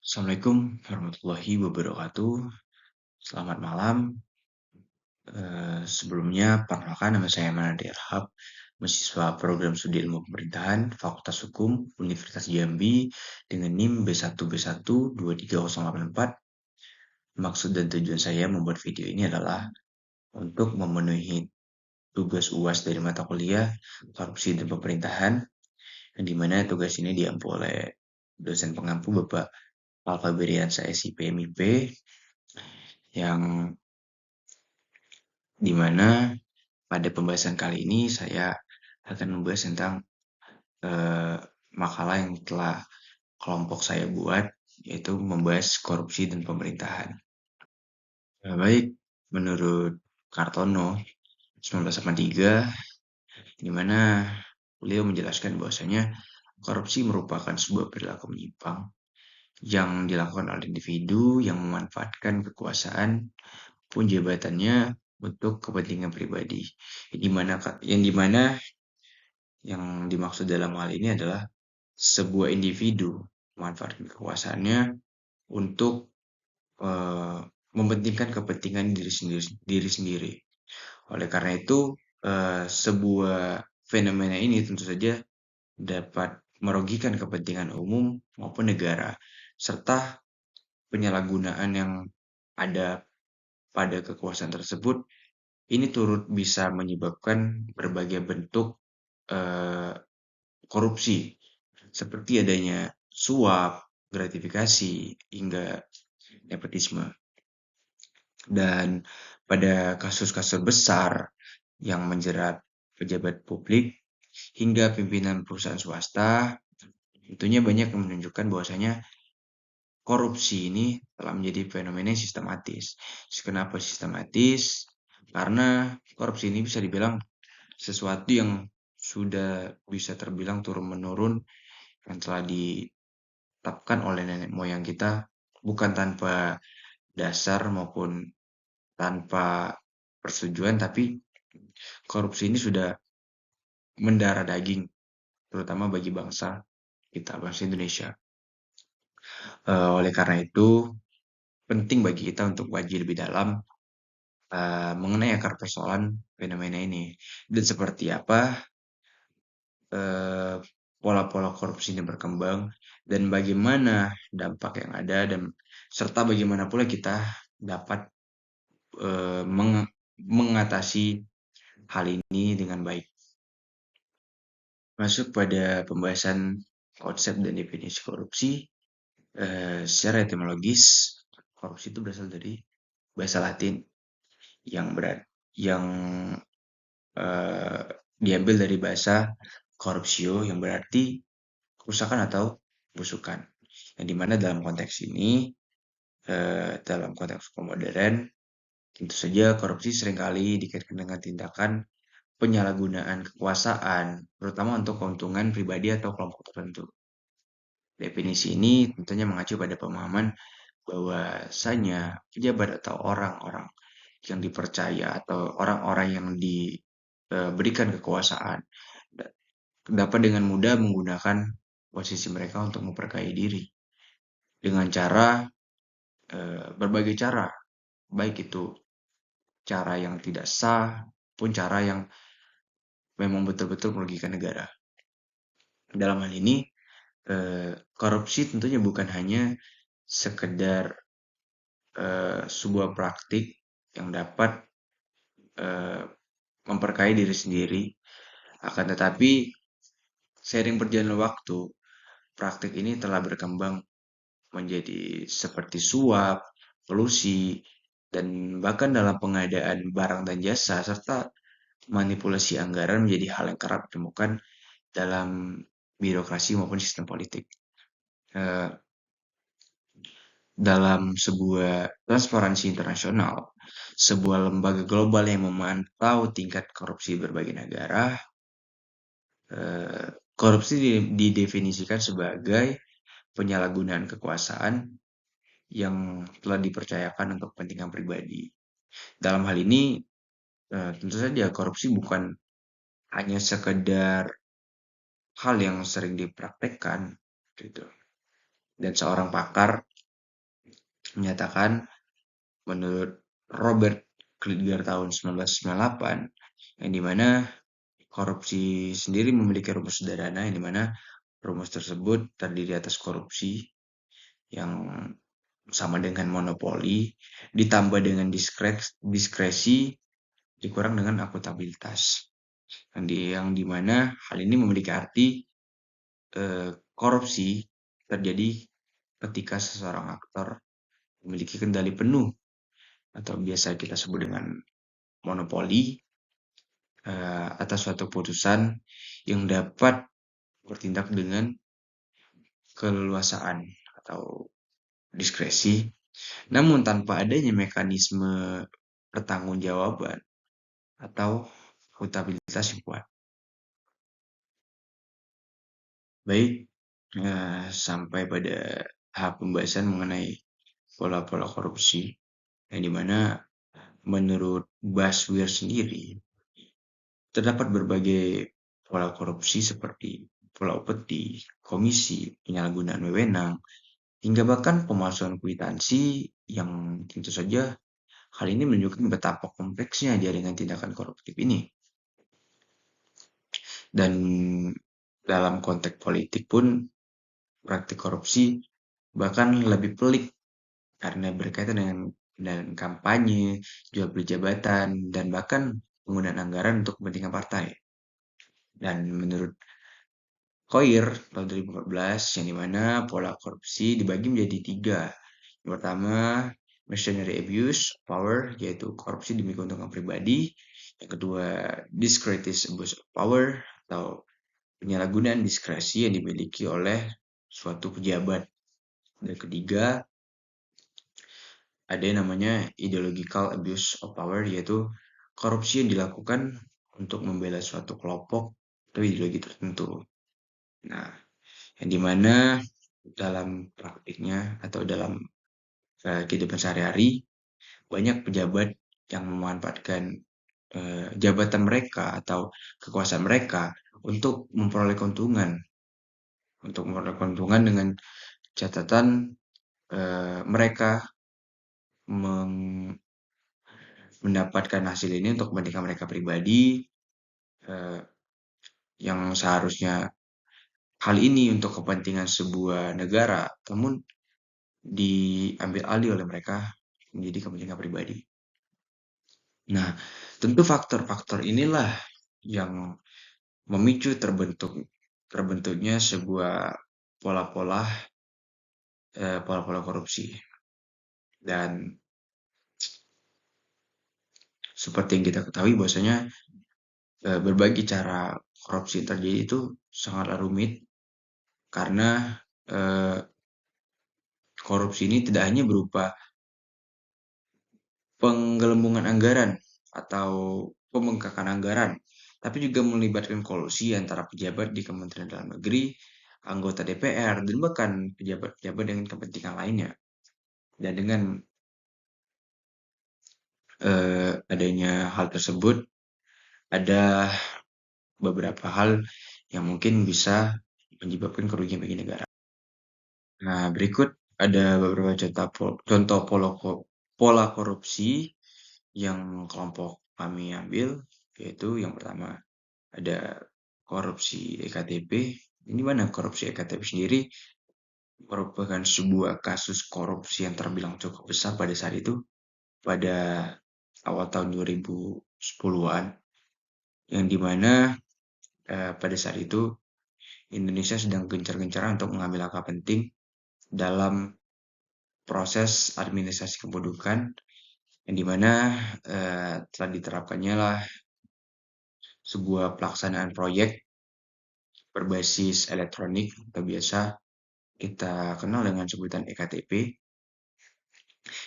Assalamualaikum warahmatullahi wabarakatuh. Selamat malam. Sebelumnya, perkenalkan nama saya Manadi Arhab, mahasiswa program studi ilmu pemerintahan, Fakultas Hukum, Universitas Jambi, dengan NIM B1B1 23084. Maksud dan tujuan saya membuat video ini adalah untuk memenuhi tugas UAS dari mata kuliah Korupsi dan Pemerintahan, yang dimana tugas ini diampu oleh dosen pengampu Bapak Alfaberiansa SIP MIP, yang dimana pada pembahasan kali ini saya akan membahas tentang eh, makalah yang telah kelompok saya buat, yaitu membahas korupsi dan pemerintahan. Baik, menurut Kartono 1983, di mana beliau menjelaskan bahwasanya korupsi merupakan sebuah perilaku menyimpang yang dilakukan oleh individu yang memanfaatkan kekuasaan pun jabatannya untuk kepentingan pribadi. Yang dimana yang dimaksud dalam hal ini adalah sebuah individu memanfaatkan kekuasaannya untuk eh, mementingkan kepentingan diri sendiri. Oleh karena itu, sebuah fenomena ini tentu saja dapat merugikan kepentingan umum maupun negara, serta penyalahgunaan yang ada pada kekuasaan tersebut ini turut bisa menyebabkan berbagai bentuk eh, korupsi, seperti adanya suap, gratifikasi, hingga nepotisme. Dan pada kasus-kasus besar yang menjerat pejabat publik hingga pimpinan perusahaan swasta, tentunya banyak yang menunjukkan bahwasanya korupsi ini telah menjadi fenomena yang sistematis. Kenapa sistematis? Karena korupsi ini bisa dibilang sesuatu yang sudah bisa terbilang turun-menurun, yang telah ditetapkan oleh nenek moyang kita, bukan tanpa dasar maupun tanpa persetujuan, tapi korupsi ini sudah mendarah daging, terutama bagi bangsa kita, bangsa Indonesia. Oleh karena itu, penting bagi kita untuk kaji lebih dalam mengenai akar persoalan fenomena ini, dan seperti apa eh, pola-pola korupsi ini berkembang, dan bagaimana dampak yang ada, dan serta bagaimana pula kita dapat mengatasi hal ini dengan baik. Masuk pada pembahasan konsep dan definisi korupsi. Secara etimologis, korupsi itu berasal dari bahasa Latin yang yang eh, diambil dari bahasa corruptio, yang berarti kerusakan atau busukan. Yang dimana dalam konteks ini, dalam konteks modern, tentu saja korupsi seringkali dikaitkan dengan tindakan penyalahgunaan kekuasaan, terutama untuk keuntungan pribadi atau kelompok tertentu. Definisi ini tentunya mengacu pada pemahaman bahwasanya pejabat atau orang-orang yang dipercaya atau orang-orang yang diberikan kekuasaan dapat dengan mudah menggunakan posisi mereka untuk memperkaya diri dengan berbagai cara, baik itu cara yang tidak sah pun cara yang memang betul-betul merugikan negara. Dalam hal ini, korupsi tentunya bukan hanya sekedar sebuah praktik yang dapat eh, memperkaya diri sendiri, akan tetapi seiring berjalannya waktu, praktik ini telah berkembang menjadi seperti suap, kolusi, dan bahkan dalam pengadaan barang dan jasa, serta manipulasi anggaran menjadi hal yang kerap ditemukan dalam birokrasi maupun sistem politik. Eh, Dalam sebuah transparansi internasional, sebuah lembaga global yang memantau tingkat korupsi berbagai negara, korupsi didefinisikan sebagai penyalahgunaan kekuasaan yang telah dipercayakan untuk kepentingan pribadi. Dalam hal ini, tentu saja korupsi bukan hanya sekedar hal yang sering dipraktekkan, gitu. Dan seorang pakar menyatakan menurut Robert Krieger tahun 1998 yang dimana korupsi sendiri memiliki rumus sederhana yang dimana rumus tersebut terdiri atas korupsi yang sama dengan monopoli ditambah dengan diskresi dikurang dengan akuntabilitas yang dimana hal ini memiliki arti korupsi terjadi ketika seseorang aktor memiliki kendali penuh atau biasa kita sebut dengan monopoli atas suatu putusan yang dapat bertindak dengan keleluasaan atau diskresi, namun tanpa adanya mekanisme pertanggungjawaban atau akuntabilitas yang kuat. Baik, sampai pada tahap pembahasan mengenai pola-pola korupsi, yang dimana menurut Baswir sendiri, terdapat berbagai pola korupsi seperti pola upeti, komisi, penyalahgunaan wewenang, hingga bahkan pemalsuan kwitansi yang tentu saja hal ini menunjukkan betapa kompleksnya jaringan tindakan koruptif ini. Dan dalam konteks politik pun praktik korupsi bahkan lebih pelik karena berkaitan dengan kampanye, jual beli jabatan, dan bahkan penggunaan anggaran untuk kepentingan partai. Dan menurut Koir tahun 2014 yang dimana pola korupsi dibagi menjadi 3. Yang pertama, mercenary abuse of power, yaitu korupsi demi keuntungan pribadi. Yang kedua, discredited abuse of power atau penyalahgunaan diskresi yang dimiliki oleh suatu pejabat. Dan ketiga, ada yang namanya ideological abuse of power, yaitu korupsi yang dilakukan untuk membela suatu kelompok atau ideologi tertentu. Nah, yang dimana dalam praktiknya atau dalam kehidupan sehari-hari banyak pejabat yang memanfaatkan jabatan mereka atau kekuasaan mereka untuk memperoleh keuntungan dengan catatan mereka mendapatkan hasil ini untuk kepentingan mereka pribadi yang seharusnya hal ini untuk kepentingan sebuah negara, namun diambil alih oleh mereka menjadi kepentingan pribadi. Nah, tentu faktor-faktor inilah yang memicu terbentuknya sebuah pola-pola korupsi. Dan seperti yang kita ketahui bahwasanya berbagai cara korupsi terjadi itu sangatlah rumit karena korupsi ini tidak hanya berupa penggelembungan anggaran atau pembengkakan anggaran, tapi juga melibatkan kolusi antara pejabat di Kementerian Dalam Negeri, anggota DPR, dan bahkan pejabat-pejabat dengan kepentingan lainnya. Dan dengan adanya hal tersebut, ada beberapa hal yang mungkin bisa menyebabkan kerugian bagi negara. Nah, berikut ada beberapa contoh pola korupsi yang kelompok kami ambil, yaitu yang pertama ada korupsi EKTP. Ini mana korupsi EKTP sendiri merupakan sebuah kasus korupsi yang terbilang cukup besar pada saat itu, pada awal tahun 2010-an, yang dimana pada saat itu Indonesia sedang gencar-gencaran untuk mengambil langkah penting dalam proses administrasi kependudukan, yang dimana telah diterapkannya lah sebuah pelaksanaan proyek berbasis elektronik atau biasa kita kenal dengan sebutan EKTP,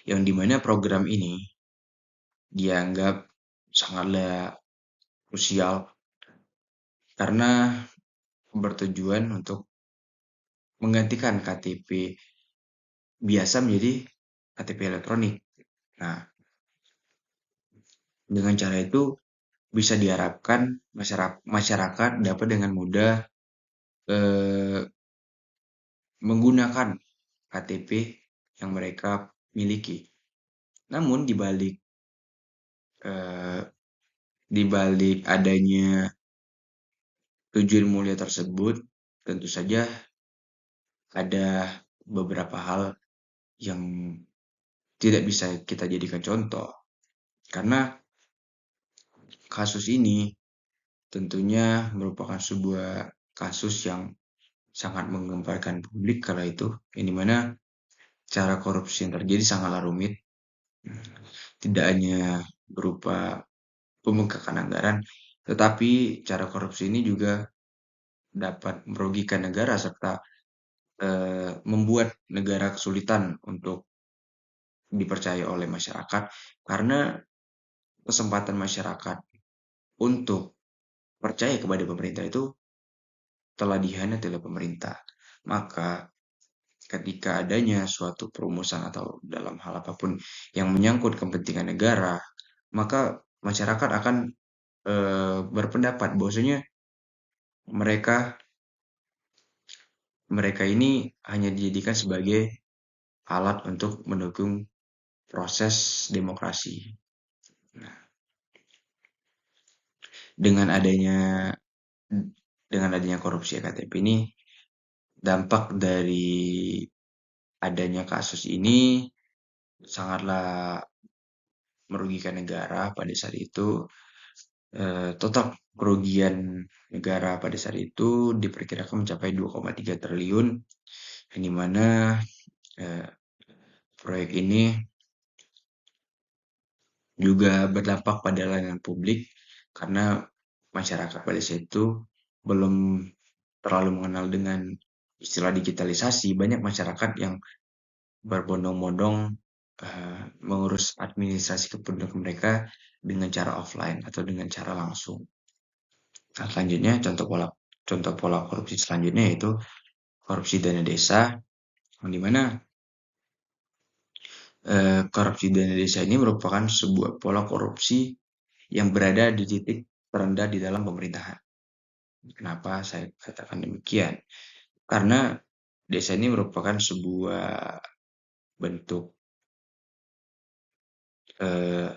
yang dimana program ini dianggap sangatlah krusial karena bertujuan untuk menggantikan KTP biasa menjadi KTP elektronik. Nah, dengan cara itu bisa diharapkan masyarakat dapat dengan mudah menggunakan KTP yang mereka miliki. Namun eh, di balik adanya tujuan mulia tersebut, tentu saja ada beberapa hal yang tidak bisa kita jadikan contoh. Karena kasus ini tentunya merupakan sebuah kasus yang sangat menggemparkan publik kala itu, yang dimana cara korupsi yang terjadi sangatlah rumit, tidak hanya berupa pembengkakan anggaran, tetapi cara korupsi ini juga dapat merugikan negara serta membuat negara kesulitan untuk dipercaya oleh masyarakat karena kesempatan masyarakat untuk percaya kepada pemerintah itu telah dihianati oleh pemerintah. Maka ketika adanya suatu perumusan atau dalam hal apapun yang menyangkut kepentingan negara, maka masyarakat akan berpendapat bahwasanya mereka mereka ini hanya dijadikan sebagai alat untuk mendukung proses demokrasi. Nah, dengan adanya dengan adanya korupsi ektp ini, dampak dari adanya kasus ini sangatlah merugikan negara pada saat itu. Total kerugian negara pada saat itu diperkirakan mencapai 2,3 triliun, yang dimana proyek ini juga berdampak pada layanan publik karena masyarakat pada saat itu belum terlalu mengenal dengan istilah digitalisasi. Banyak masyarakat yang berbondong-bondong mengurus administrasi kependudukan mereka dengan cara offline atau dengan cara langsung. Nah, selanjutnya contoh pola korupsi selanjutnya yaitu korupsi dana desa, yang dimana korupsi dana desa ini merupakan sebuah pola korupsi yang berada di titik terendah di dalam pemerintahan. Kenapa saya katakan demikian? Karena desa ini merupakan sebuah bentuk eh,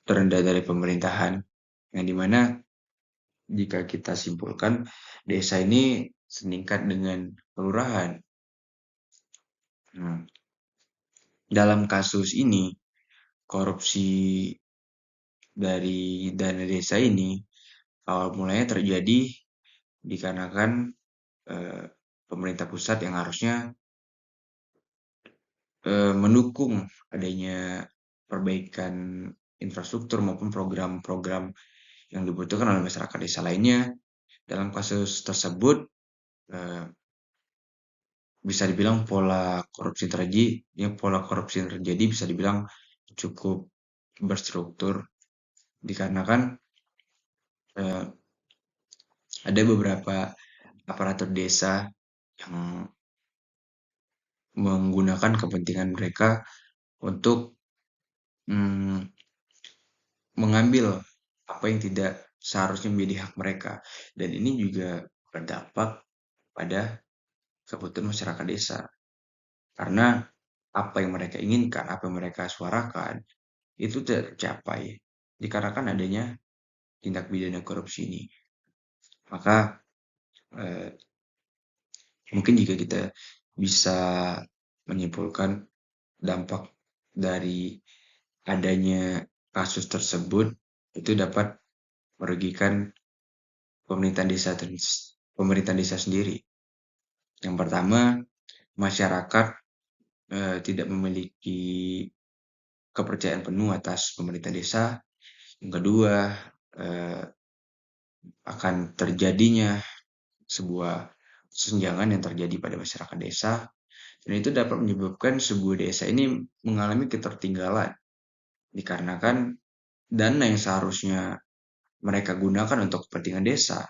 terendah dari pemerintahan, yang dimana jika kita simpulkan desa ini seningkat dengan kelurahan. Nah, dalam kasus ini korupsi dari dana desa ini awal mulanya terjadi dikarenakan eh, pemerintah pusat yang harusnya mendukung adanya perbaikan infrastruktur maupun program-program yang dibutuhkan oleh masyarakat desa lainnya. Dalam kasus tersebut eh, bisa dibilang pola korupsi yang terjadi bisa dibilang cukup berstruktur dikarenakan eh, ada beberapa aparatur desa yang menggunakan kepentingan mereka untuk mm, mengambil apa yang tidak seharusnya menjadi hak mereka, dan ini juga berdampak pada kebutuhan masyarakat desa karena apa yang mereka inginkan, apa yang mereka suarakan itu tidak tercapai dikarenakan adanya tindak pidana korupsi ini. Maka eh, mungkin jika kita bisa menyimpulkan dampak dari adanya kasus tersebut itu dapat merugikan pemerintahan desa pemerintahan desa sendiri. Yang pertama, masyarakat tidak memiliki kepercayaan penuh atas pemerintah desa. Yang kedua, eh, akan terjadinya sebuah kesenjangan yang terjadi pada masyarakat desa, dan itu dapat menyebabkan sebuah desa ini mengalami ketertinggalan dikarenakan dana yang seharusnya mereka gunakan untuk kepentingan desa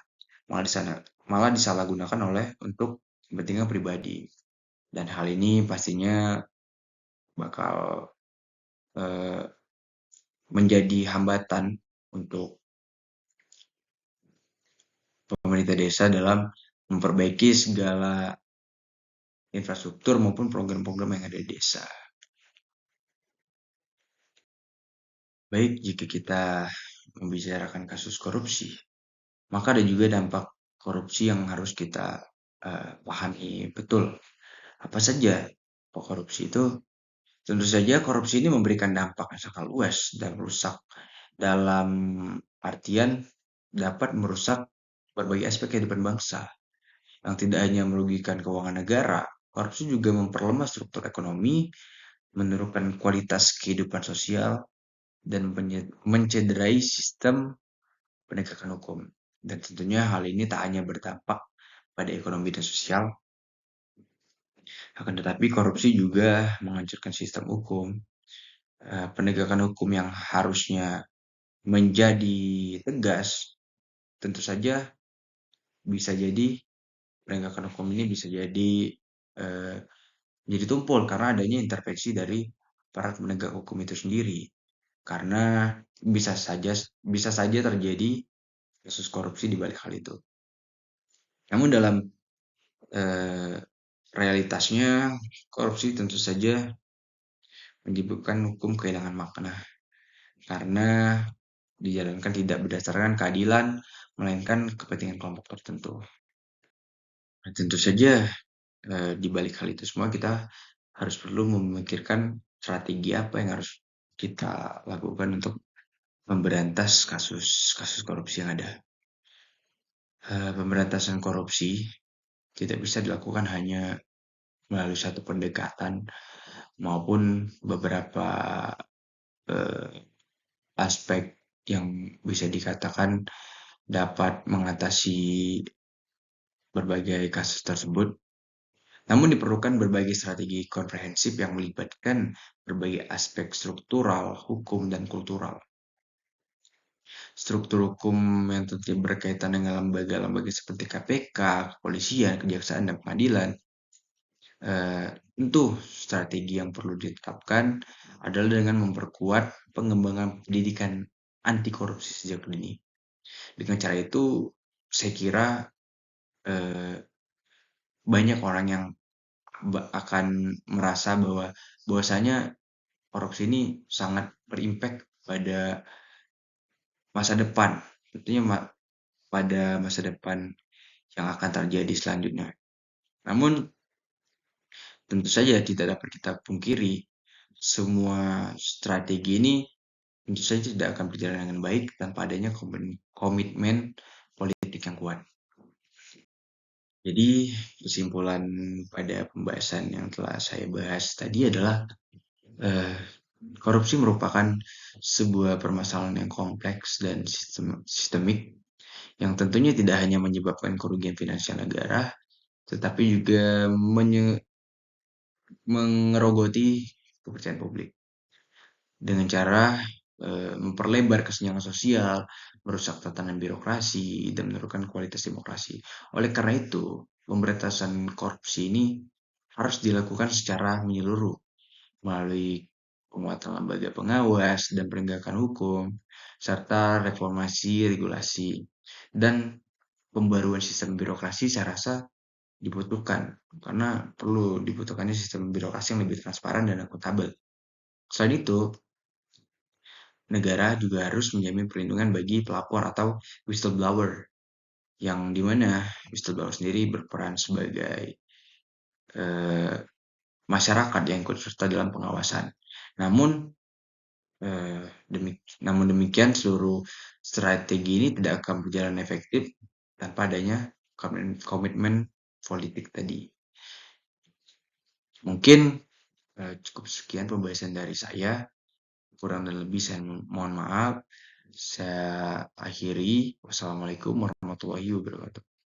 malah disalahgunakan untuk kepentingan pribadi, dan hal ini pastinya bakal eh, menjadi hambatan untuk pemerintah desa dalam memperbaiki segala infrastruktur maupun program-program yang ada di desa. Baik jika kita membicarakan kasus korupsi, maka ada juga dampak korupsi yang harus kita pahami betul. Apa saja korupsi itu? Tentu saja korupsi ini memberikan dampak yang sangat luas dan merusak dalam artian dapat merusak berbagai aspek kehidupan bangsa yang tidak hanya merugikan keuangan negara, korupsi juga memperlemah struktur ekonomi, menurunkan kualitas kehidupan sosial, dan mencederai sistem penegakan hukum. Dan tentunya hal ini tak hanya berdampak pada ekonomi dan sosial, akan tetapi korupsi juga menghancurkan sistem hukum. Penegakan hukum yang harusnya menjadi tegas, tentu saja bisa jadi penegakan hukum ini bisa jadi eh, jadi tumpul karena adanya intervensi dari para penegak hukum itu sendiri. Karena bisa saja terjadi kasus korupsi di balik hal itu. Namun dalam eh, realitasnya korupsi tentu saja menyebabkan hukum kehilangan makna karena dijalankan tidak berdasarkan keadilan melainkan kepentingan kelompok tertentu. Nah, tentu saja di balik hal itu semua kita harus perlu memikirkan strategi apa yang harus kita lakukan untuk memberantas kasus-kasus korupsi yang ada. Pemberantasan korupsi tidak bisa dilakukan hanya melalui satu pendekatan maupun beberapa eh, aspek yang bisa dikatakan dapat mengatasi berbagai kasus tersebut. Namun diperlukan berbagai strategi komprehensif yang melibatkan berbagai aspek struktural, hukum, dan kultural. Struktur hukum yang tentunya berkaitan dengan lembaga-lembaga seperti KPK, kepolisian, kejaksaan, dan pengadilan. Tentu strategi yang perlu ditetapkan adalah dengan memperkuat pengembangan pendidikan anti korupsi sejak dini. Dengan cara itu, saya kira eh, banyak orang yang akan merasa bahwasanya korupsi ini sangat berimpact pada masa depan, tentunya pada masa depan yang akan terjadi selanjutnya. Namun tentu saja tidak dapat kita pungkiri semua strategi ini tentu saja tidak akan berjalan dengan baik tanpa adanya komitmen politik yang kuat. Jadi kesimpulan pada pembahasan yang telah saya bahas tadi adalah eh, korupsi merupakan sebuah permasalahan yang kompleks dan sistemik yang tentunya tidak hanya menyebabkan kerugian finansial negara, tetapi juga mengerogoti kepercayaan publik dengan cara memperlebar kesenjangan sosial, merusak tatanan birokrasi, dan menurunkan kualitas demokrasi. Oleh karena itu, pemberantasan korupsi ini harus dilakukan secara menyeluruh melalui penguatan lembaga pengawas dan penegakan hukum, serta reformasi regulasi dan pembaruan sistem birokrasi saya rasa dibutuhkan karena perlu dibutuhkannya sistem birokrasi yang lebih transparan dan akuntabel. Selain itu, negara juga harus menjamin perlindungan bagi pelapor atau whistleblower yang dimana whistleblower sendiri berperan sebagai eh, masyarakat yang ikut serta dalam pengawasan. Namun eh, namun demikian seluruh strategi ini tidak akan berjalan efektif tanpa adanya komitmen politik tadi. Mungkin cukup sekian pembahasan dari saya. Kurang dan lebih saya mohon maaf. Saya akhiri. Wassalamualaikum warahmatullahi wabarakatuh.